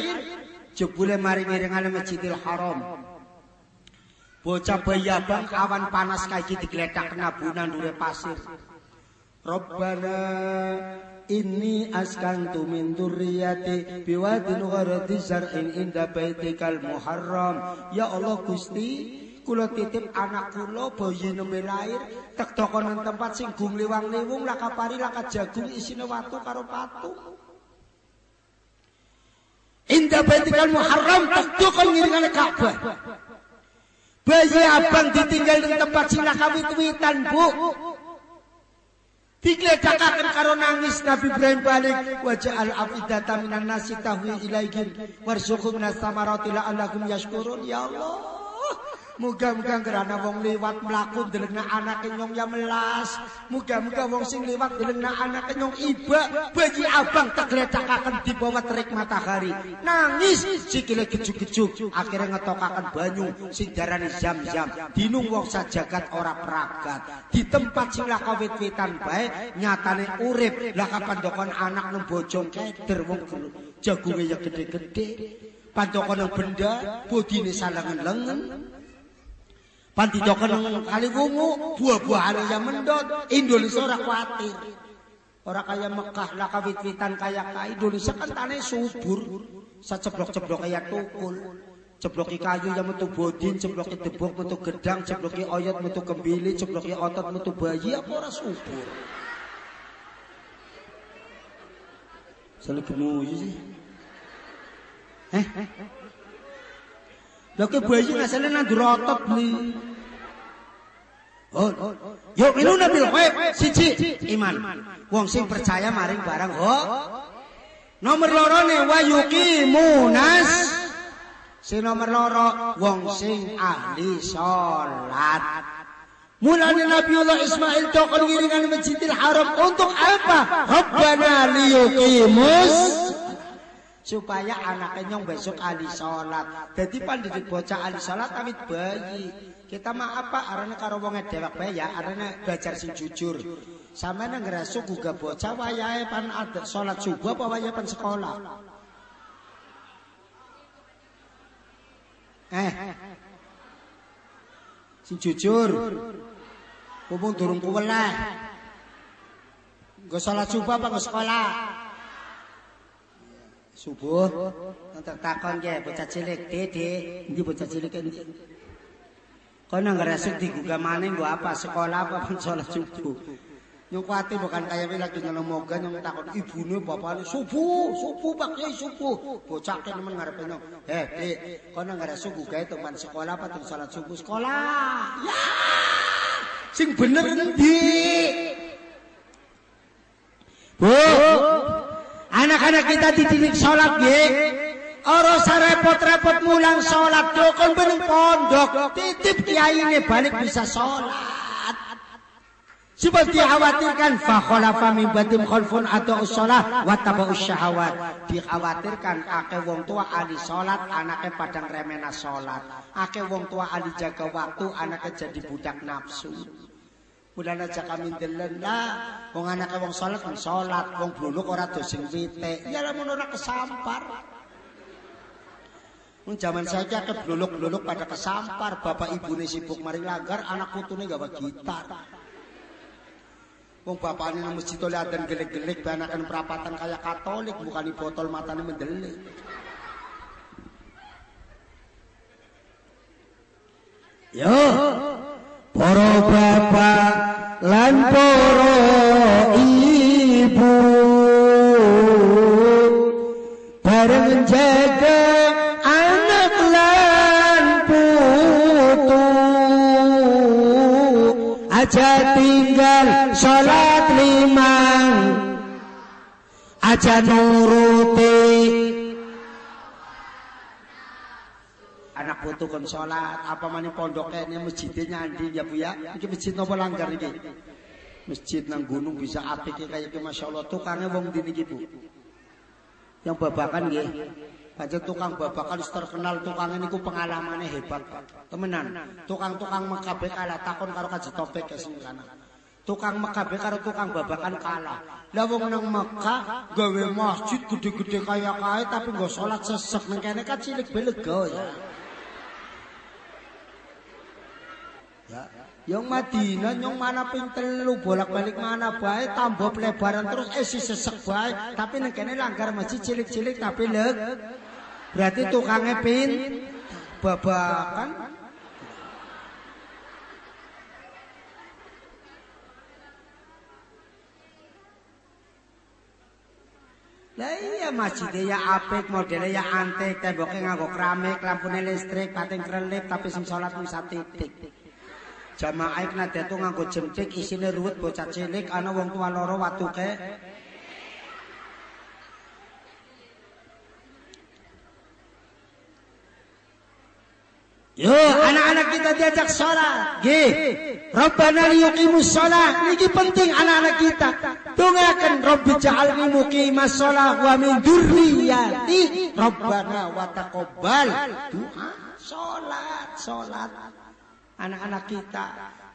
jebule mari ngiringane Masjidil Haram. Bocah bayi abang awan panas kayak iki digletak kenabunan dure pasir. Rabbana inni askantu min dzurriyyati biwadin ghairi zar'in inda baitikal muharram. Ya Allah Gusti, kula titip anak kula bayi nembe lair tek dokonan tempat sing gum liwang-liwung laka pari laka jagung isine watu karo patu. Inda baitikal muharram tek dokon ngiringane Ka'bah. Bayi abang ditinggal di tempat sing laka wit-witan, Bu. Digledakaken karo nangis Nabi Ibrahim balik waja'al afidata minan nasi tahwi ilaihim warzuqhum minas samarati la'allakum yashkurun. Ya Allah, muga-muga gerana wong liwat mlaku ndelengna anake nyong ya melas. Muga-muga wong sing liwat ndelengna anake nyong iba bayi abang tegledakaken di bawah terik matahari. Nangis sikile gejuk-gejuk akhirnya ngetokaken banyu sing darani Zam-Zam. Dinung wong sajagat ora pragat. Di tempat sing laka wit-witan bae nyatane urip. Lah kapan dokon anak nang bojong keder wong jagunge ya gede-gede. Pandokon benda bodine salangen-lengen. Panti dokon kali wungu, buah-buahan yang mendot. Indonesia ora khawatir. Ora kaya Mekah lah kawit-witan kaya ka Indonesia kan tanah subur. Saceblok-ceblok kaya tukul. Cebloki kayu yang metu bodin, cebloki debok metu gedang, cebloki oyot metu kembili, cebloki otot metu bayi, apa ora subur. Salah gemuyi sih. Lha ke bayi ngasale nang durotot beli. Oh, yuk minuna bil ghaib siji iman. Wong sing percaya maring barang Nomor lorone wa yuqimunas. Sing nomor loro wong sing ahli salat. Mulane Nabiullah Ismail tokon ngiringan Masjidil Haram untuk apa? Rabbana liyuqimus supaya anaknya nyong besok ahli salat. Dadi pandidik bocah ahli salat awit bayi. Kita mah apa arane karo wong dewek bae ya, arane belajar sing jujur. Sampeyan ngrasuk gugah bocah wayahe pan adat salat subuh apa wayahe pan sekolah? Sing jujur. Mumpung durung kuweleh. Nggo salat subuh apa nggo sekolah? Subuh. Entek takon ge bocah cilik, Dede, endi bocah cilik iki? Kono ngrasuk digugah maning nggo apa? Sekolah apa pan salat subuh? Nyong kuati bukan kaya lagi nyelong moga nyong takon ibune bapakne subuh Pak Kiai subuh. Bocah ke nemen ngarepe nyong. Dik, kono ngrasuk gugah teman sekolah apa teng salat subuh? Sekolah. Ya. Sing bener endi? Bu, anak-anak kita dididik salat nggih. Ora usah repot-repot mulang salat, kon beneng pondok, titip kiyaine balik bisa salat. Seperti dikhawatirkan fa khalafa min badim khalfun atau shalah wa tabaus syahawat. Dikhawatirkan akeh wong tua ahli salat, anake padang remena salat. Akeh wong tua ahli jaga waktu, anake jadi budak nafsu. Mulane aja kami delen lah, wong anake wong salat kan salat, wong bluluk ora do sing pitik. Ya lamun ora kesampar. Wong jaman saiki akeh bluluk-bluluk pada kesampar, bapak ibune sibuk maring langgar, anak putune gawe gitar. Wong bapakne nang masjid oleh adzan gelek-gelek banakan perapatan kaya Katolik, bukan di botol matane mendelik. Yo, para bapak lan para ibu bareng menjaga anak lan putu aja tinggal salat limang aja nuruti anak putu kon salat apa maneh pondoke ini masjidnya nyandi ya Bu ya. Iki masjid napa langgar iki? Masjid nang gunung bisa apik kaya iki masyaallah. Tukange wong ndi niki Bu? Yang babakan nggih. Pancen tukang babakan terkenal tukang niku pengalamane hebat Pak. Temenan. Tukang-tukang Mekabe kalah takon karo Kaji Topik sing kana. Tukang Mekabe karo tukang babakan kalah. Lah wong nang Mekah gawe masjid gede-gede kaya kae tapi nggo salat sesek nang kene kan cilik belega ya. Ya, yang Madinah yang mana ping 3 bolak-balik mana bae tambah pelebaran terus isi sesek bae tapi nek kene langgar masjid cilik-cilik tapi leg. Berarti tukangnya pin babakan. Lah iya masjidnya ya apik, modelnya ya antik, temboknya nganggo keramik, lampune listrik, pating kelip tapi sing salat mung satitik. Jamaah kena datu nganggo jentik isine ruwet bocah cilik ana wong tua loro watuke. Yo anak-anak kita diajak sholat. Nggih. Rabbana liyuqimus sholat. Niki penting anak-anak kita. Dongaken Rabbi ja'alni muqimas sholat wa min dzurriyyati. Rabbana wa taqabbal. Doa sholat. Anak-anak kita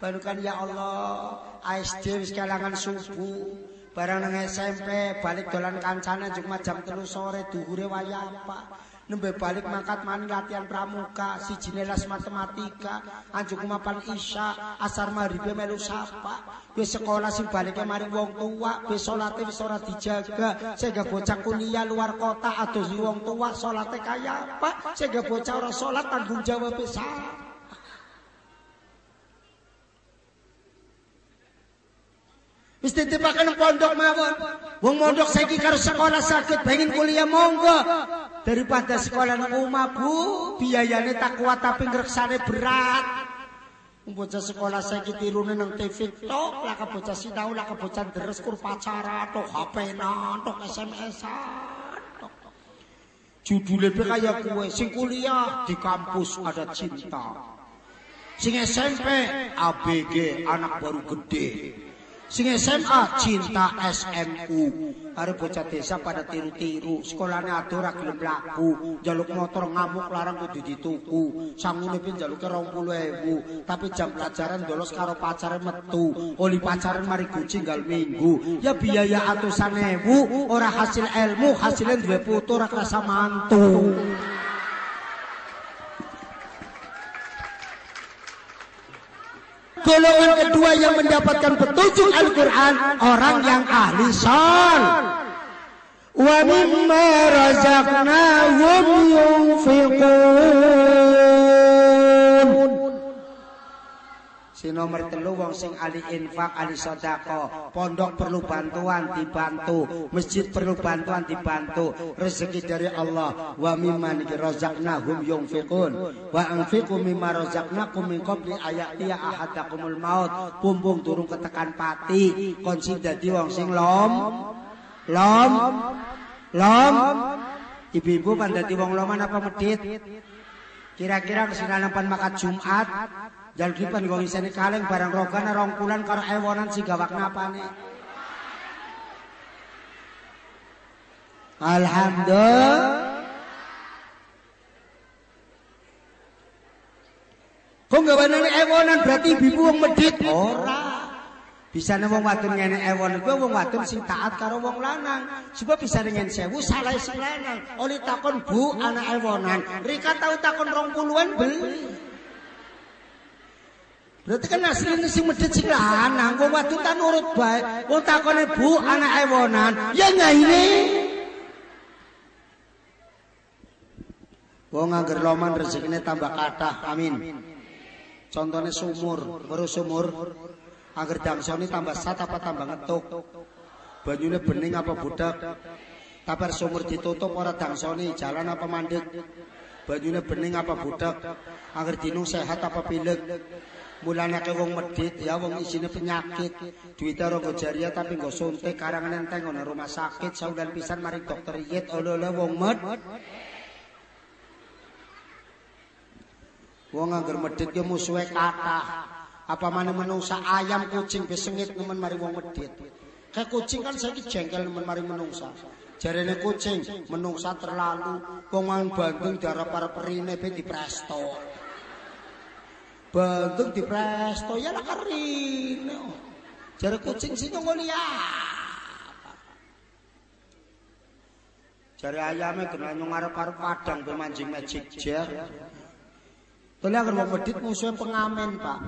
barukan ya Allah ASD wis kalangan subuh barang nang SMP balik dolan kancane Jumat jam 3 sore duhure wayah apa nembe balik mangkat mani latihan pramuka sijine les matematika anjuk mapan isya asar maghrib melu sapa wis sekolah sing balike mari wong tua wis salate wis ora dijaga sehingga bocah kuliah luar kota adoh wong tua salate kaya apa sehingga bocah ora salat tanggung jawab besar. Wis titipaken pondok mawon. Wong mondok saiki karo sekolah sakit pengen kuliah monggo. Daripada sekolah nang omah Bu, biayane tak kuat tapi ngreksane berat. Bocah sekolah saiki tirune nang TV tok, lah bocah sinau, lah bocah deres kur pacaran tok, HP-nan tok, SMS-an tok. Judule pe kaya kue, sing kuliah di kampus ada cinta. Sing SMP ABG anak baru gede. Sing SMA cinta SMU. Are bocah desa pada tiru-tiru, sekolahane ado ora gelem laku, njaluk motor ngamuk larang kudu dituku. Sangune pin njaluke 20.000, tapi jam pelajaran dolos karo pacare metu. Oli pacaran mari guci nggal minggu. Ya biaya atusan ewu, ora hasil ilmu, hasilnya duwe putu ora kerasa mantu. Golongan kedua yang mendapatkan petunjuk Al-Quran, orang yang ahli shol. Wa mimma razaqnahum yunfiqun. Si nomor 3 wong sing ahli infak, ahli sedekah. Pondok perlu bantuan dibantu, masjid perlu bantuan dibantu. Rezeki dari Allah. Wa mimma razaqnahum yunfiqun. Wa anfiqu mimma razaqnakum min qabli ayatiya ahadakumul maut. Pumbung durung ketekan pati, kon sing dadi wong sing lom. Ibu-ibu kan dadi wong loman apa medit? Kira-kira kesinapan makan Jumat. Jalgipan gong isane kaleng barang rogana 2 bulan karo ewonan si gawak napane. Alhamdulillah. Kok gawanane ewonan berarti ibu wong medhit ora. Bisane wong wadon ngene ewon iku wong wadon sing taat karo wong lanang. Sebab bisa ngen 1000 salah sing lanang. Oli takon Bu anak ewonan. Rika tau takon 20-an beli. Berarti kan aslinya sing medhit sing lanang, wong wadon tak nurut bae. Wong takone Bu anak ewonan, ya nyaine. Wong angger loman rezekine tambah kathah, amin. Contone sumur, baru sumur angger dangsone tambah sat apa tambah ngetuk. Banyune bening apa budak. Tapar sumur ditutup ora dangsone jalan apa mandek. Banyune bening apa budak. Angger dinung sehat apa pilek. Mulane ke wong medhit ya wong isine penyakit, duwite ora nggo jariah tapi nggo suntik karangan enteng ana rumah sakit saudan pisan mari dokter yit oleh wong wong angger medhit ya musuhe kathah. Apa maneh menungsa ayam kucing besengit nemen mari wong medhit. Kayak kucing kan saiki jengkel nemen mari menungsa. Jarene kucing menungsa terlalu wong Bandung darap-arep perine be dipresto. Bandung di presto ya lah karin. Jare kucing sing ngolia. Jare ayame kena nyong arep-arep padang be manjing magic jar. Tole agar wong medhit musuhe pengamen, Pak.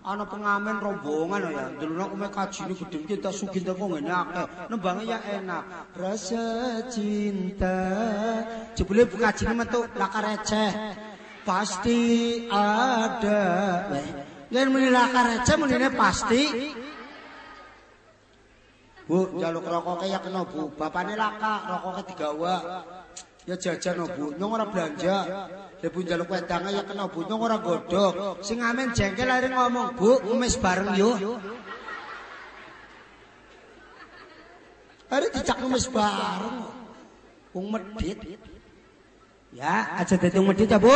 Ana pengamen rombongan ya. Delok kume kajine gedhe kita sugih kok ngene akeh. Nembange ya enak. Rasa cinta. Jebule kajine metu lakar receh. Pasti ada. Yen muni lakar receh munine pasti. Bu, njaluk rokoke ya kena Bu. Bapane laka, rokoke digawa. Ya jajan Bu, nyong ora belanja. Lah Bu njaluk wedange ya kena Bu, nyong ora godhog. Sing amen jengkel arep ngomong, Bu, ngemis bareng yo. Arep dicak ngemis bareng. Wong medhit. Ya, aja dadi medhit ya, Bu.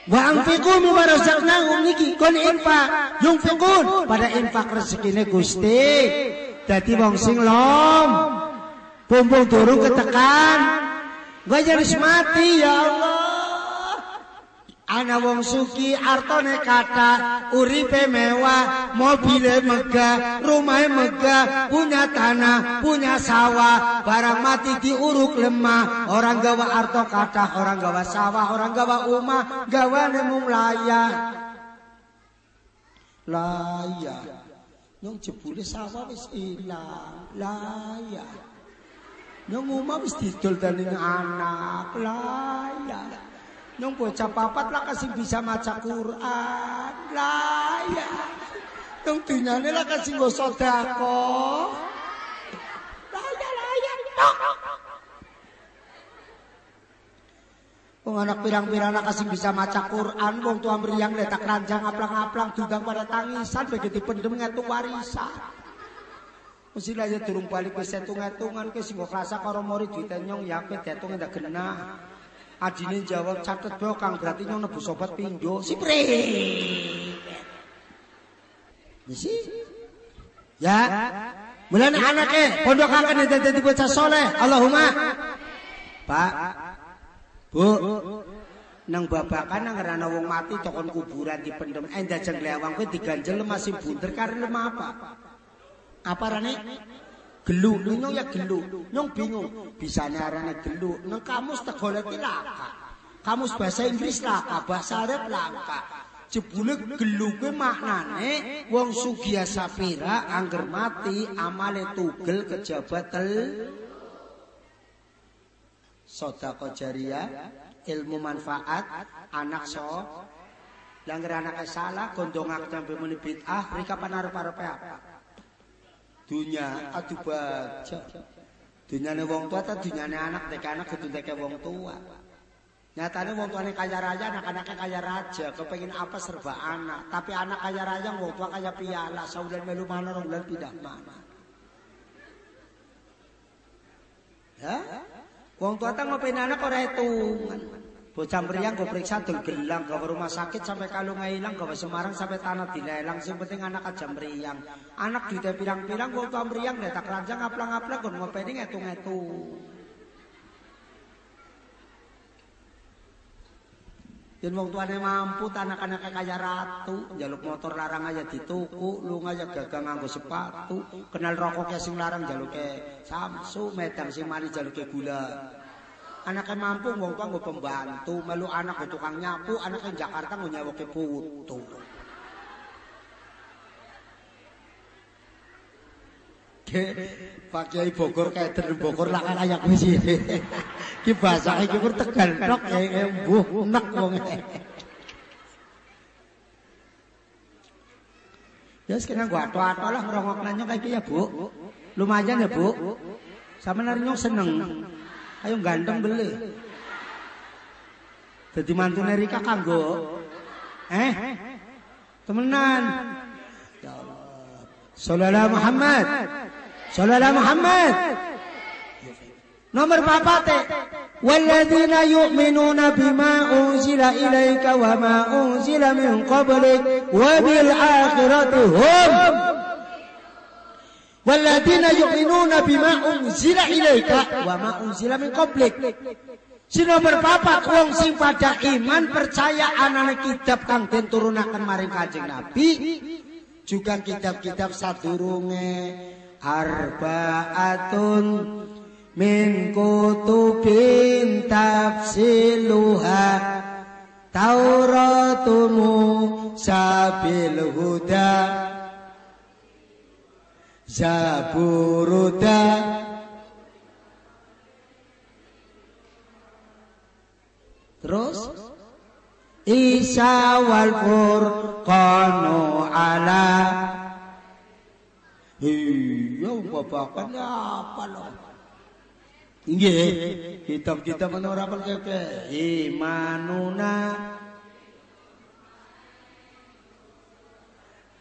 Wa anfiqu mimma razaqnahum niki kon infak, yunfiqun pada infak rezekine Gusti. Dadi wong sing lom. Bumbung durung ketekan. Gak jadi mati ya Allah. Ana wong suki artone kata uripe mewah, mobile megah, rumahnya megah, punya tanah, punya sawah, barang mati diuruk lemah. Orang gawa arto kata, orang gawa sawah, orang gawa umah, gawa nemung layak. Layak. Nyong jebule sawah wis ilang, layak. Nyong umah wis didol dening anak, layak. Nyong bocah papat lah kasih bisa maca Quran, layak. Nyong dunyane lah kasih nggo sedekah, layak. Wong anak pirang-pirang anak kasih bisa maca Quran, wong tua meriang letak ranjang aplang-aplang dudang pada tangisan begitu pendem ngetung warisan. Mesti aja durung balik wis etung-etungan ke sing krasa karo mori duite nyong ya pe detung ndak genah. Adine jawab catet bae Kang berarti nyong nebus obat pindho. Sipre. Misi. Ya. Mulane anake pondokaken dadi bocah saleh. Allahumma. Pak. Bu. Nang babakan nang ngerana wong mati tokon kuburan dipendem ndajeng lewang kowe diganjel masih bunter karena lemah apa? Apa rane? Gelu, nyong ya gelu. Nyong bingung. Bisane arane gelu. Nang kamus tegolek laka. Kamus bahasa Inggris laka, bahasa Arab laka. Jebule gelu kuwi maknane wong sugih sapira angger mati amale tugel kejabat sedekah jariyah, ilmu manfaat, anak so. Langgar anake salah gondongake sampe muni bid'ah, mriki panarep-arepe apa? Dunya adu baja. Dunyane wong tua ta dunyane anak nek anak kudu teke wong tua. Nyatane wong tuane kaya raya, anak-anaknya kaya raja, kepengin apa serba anak. Tapi anak kaya raya, wong tua kaya piala, saulan melu mana rong bulan pindah mana. Ya? Wong tua ta ngopen anak ora hitungan. Bocah mriyang go periksa dol gelang gawe rumah sakit sampai kalung ilang gawe Semarang sampai tanah dilelang sing penting anak aja mriyang. Anak duite pirang-pirang wong tua mriyang letak ranjang aplang-aplang gon ngopeni ngetung-ngetung. Yen wong tuane mampu anak-anake kaya ratu, njaluk motor larang aja dituku, lunga aja gagang nganggo sepatu, kenal rokoknya sing larang jaluke samsu, medang sing mari jaluke gula. Anaknya mampu wong tua nggo pembantu, melu anak go tukang nyapu, anaknya Jakarta nggo nyawoke putu. Pak Kiai Bogor kader Bogor lah kaya kuwi sih. Ki bahasa iki kur Tegal tok mbuh nek wong. Ya sekarang gua ato-ato lah ngerongok nanya kayak ya Bu. Lumayan ya Bu. Sama nari nyong seneng. Ayo ganteng beli. Jadi mantune Rika kanggo. Temenan. Ya Allah. Sallallahu Muhammad. Sallallahu Muhammad. Nomor papate. Walladzina yu'minuna bima unzila ilaika wa ma unzila min qablik wa bil akhirati hum. Walladzina yu'minuna bima unzila ilaika wa ma unzila min qablik. Si nomor papat wong sing pada iman percaya anane kitab kang den turunaken maring Kanjeng Nabi juga kitab-kitab sadurunge arba'atun min kutubin tafsiluha Tauratumu sabil huda Zaburuda terus Isa wal furqanu ala iya babakan apa loh nggih kitab-kitab ora apal keke imanuna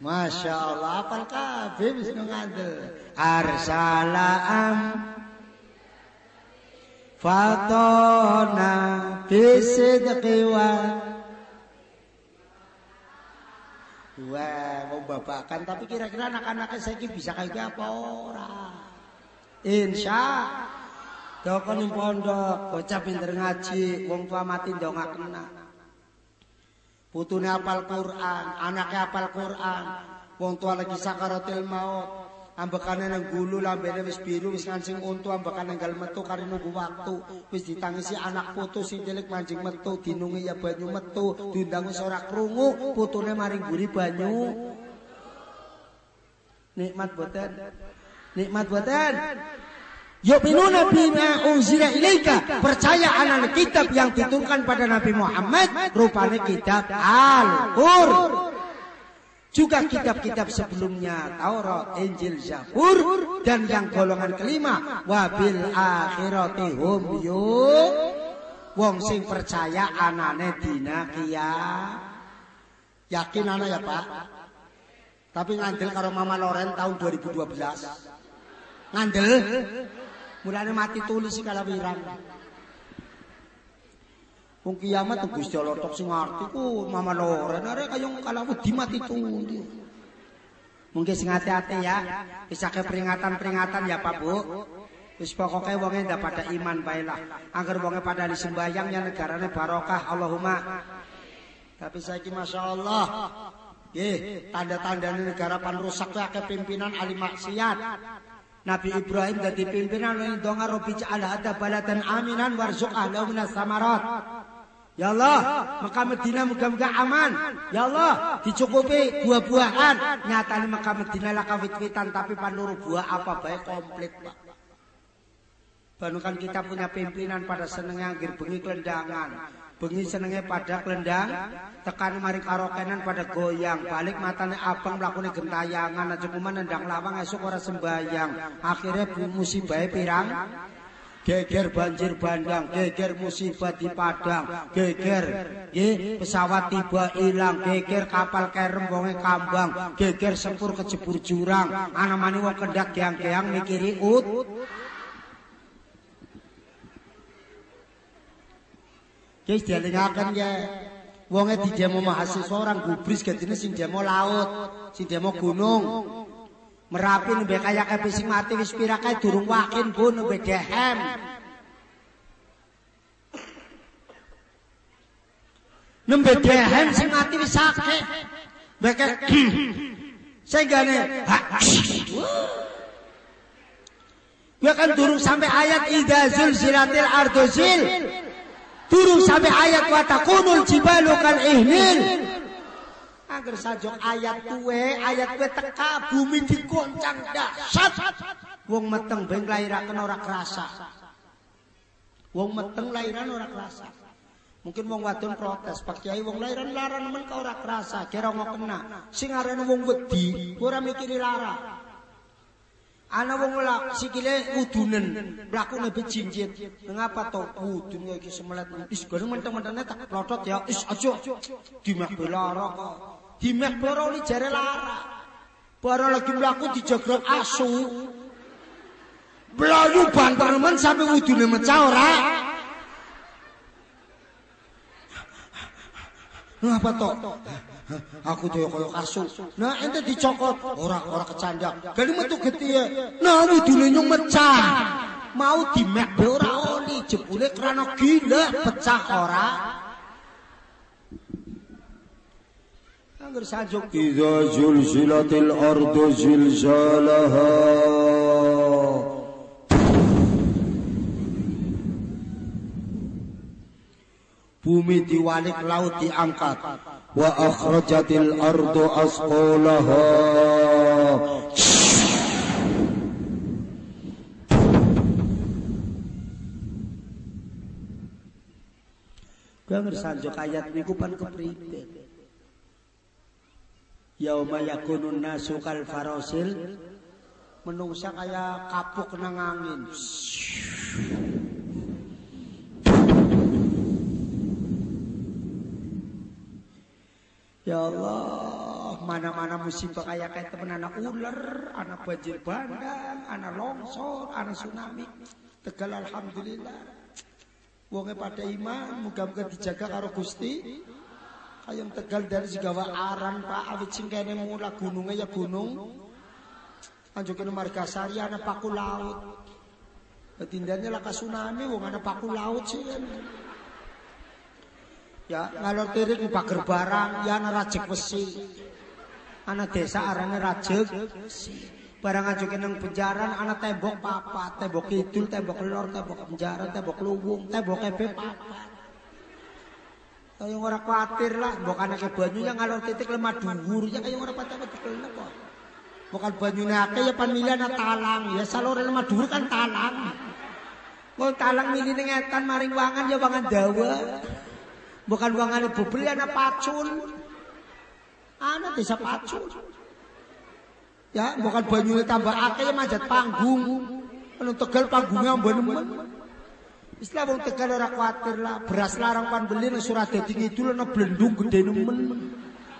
Masya Allah apal kabeh wis ngandel arsalaam fatona bisidqi wah mau babakan tapi kira-kira anak-anaknya saya bisa kayak apa ora insya dokon ning pondok bocah pinter ngaji wong tua mati ndongakna putune apal Quran anaknya apal Quran wong tua lagi sakaratul maut ambekane nang gulu lambene wis biru wis ngancing untu ambekane ngal metu kari nunggu waktu wis ditangisi anak putu sing cilik mancing metu dinungi ya banyu metu diundang wis ora krungu putune maring guri banyu nikmat boten yu'minuna bima unzila ilaika percaya anak kitab yang diturunkan pada Nabi Muhammad rupanya kitab Al-Qur'an juga kitab-kitab sebelumnya Taurat, Injil, Zabur, dan yang golongan kelima wabil akhirati hum yuq. Wong sing percaya anane dina yakin ana ya Pak. Tapi ngandel karo Mama Loren tahun 2012. Ngandel mulane mati tulis kala wirang. Wong kiamat Gusti Allah tok sing ngerti ku Mama Loren arek kaya kala wedi mati tulis. Mungkin sing hati-hati ya. Wis akeh peringatan-peringatan ya Pak Bu. Wis pokoke wonge ndak pada iman bae lah. Angger wonge pada disembayang ya negarane barokah Allahumma. Tapi saiki masyaallah. Nggih, tanda-tandane negara pan rusak akeh pimpinan ahli maksiat. Nabi Ibrahim dadi pimpinan ning donga Rabbi ja'al hadza baladan aminan warzuq ahlahu minas samarat. Ya Allah, Mekah Madinah muga-muga aman. Ya Allah, dicukupi buah-buahan. Nyatane Mekah Madinah lah kawit-witan tapi panuru buah apa bae komplit, Pak. Banukan kita punya pimpinan pada senengnya anggir bengi kelendangan. Bengi senengnya pada kelendang. Tekan mari karokenan pada goyang. Balik matanya abang melakukan gentayangan. Aja kuman nendang lawang esok ora sembayang. Akhirnya musibah pirang. Geger banjir bandang. Geger musibah di Padang. Geger pesawat tiba hilang. Geger kapal kerem wonge kambang. Geger sempur kejebur jurang. Anamane wong kendak geang-geang mikiri Guys dialingaken ya. Wonge didemo mahasiswa orang gubris gedine sing demo laut, sing demo gunung. Merapi nembe kaya kepe sing mati wis pira kae durung wakin Bu nembe dehem. Nembe dehem sing mati wis akeh. Mbeke senggane. Ya kan durung sampai ayat idza zulzilatil ardu zil. Turun sampai ayat wa takunul jibalu kal ihnil. Agar sajok ayat tuwe teka bumi digoncang dahsyat. Wong meteng beng lairaken ora kerasa. Wong meteng lairan ora kerasa. Mungkin wong wadon protes, Pak Kiai wong lairan laran men ka ora kerasa, kira ngo kena. Sing arane wong wedi ora mikiri lara. Ana wong lak sikile udunen, mlakune bejinjit. Mengapa to udun iki semelet? Is goreng menteng-mentene tak plotot ya. Is aja dimek lara kok. Dimek lara li jare lara. Bara lagi mlaku dijogrok asu. Blayu banter men sampe udune mecah ora. Ngapa to? Aku tuh koyo asu. Nah ente dicokot ora kecandak. Gani metu getihe. Nah udune nyung mecah. Mau dimek be ora oli jebule krana gila pecah ora. Angger sanjuk idza zulzilatil ardu zilzalaha. Bumi diwalik, laut diangkat. Wa akhrajatil ardu asqalaha. Kang sanjuk ayat niku pan kepriye? Yauma yakunun nasu kal farasil. Menungsa kaya kapuk nang angin. Ya Allah, mana-mana musibah kayak temen anak ular, anak banjir bandang, anak longsor, anak tsunami. Tegal alhamdulillah. Wonge pada iman, muga-muga dijaga karo Gusti. Kayang Tegal dari Sigawa aran Pak, awit sing kene mula gunungnya ya gunung. Anjukene Margasari anak paku laut. Tindannya laka tsunami, wong anak paku laut sih kan. Ya ngalor tirik pager barang, ya ana rajek besi. Ana desa arane rajek besi. Barang ajuke nang penjaran ana tembok papat, tembok kidul, tembok lor, tembok penjara, tembok luwung, tembok ebe papat. Kaya ora kuatir lah, mbok anake banyu yang ngalor titik lemah dhuwur, ya kaya ora patah dikelep kok. Bukan banyune akeh ya pan milih ana talang, ya salore lemah dhuwur kan talang. Wong talang miline ngetan maring wangan ya wangan dawa. Bukan wangan bubel ana pacul. Ana desa Pacul. Ya, bukan banyune tambah akeh manjat panggung. Anu Tegal panggungnya mben-mben. Islah wong Tegal ora kuwatir lah, beras larang pan beli nang Suradadi Kidul ana blendung gede nemen.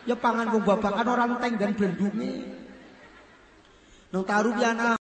Ya pangan wong babakan ora enteng dan blendunge. Nang Tarubiana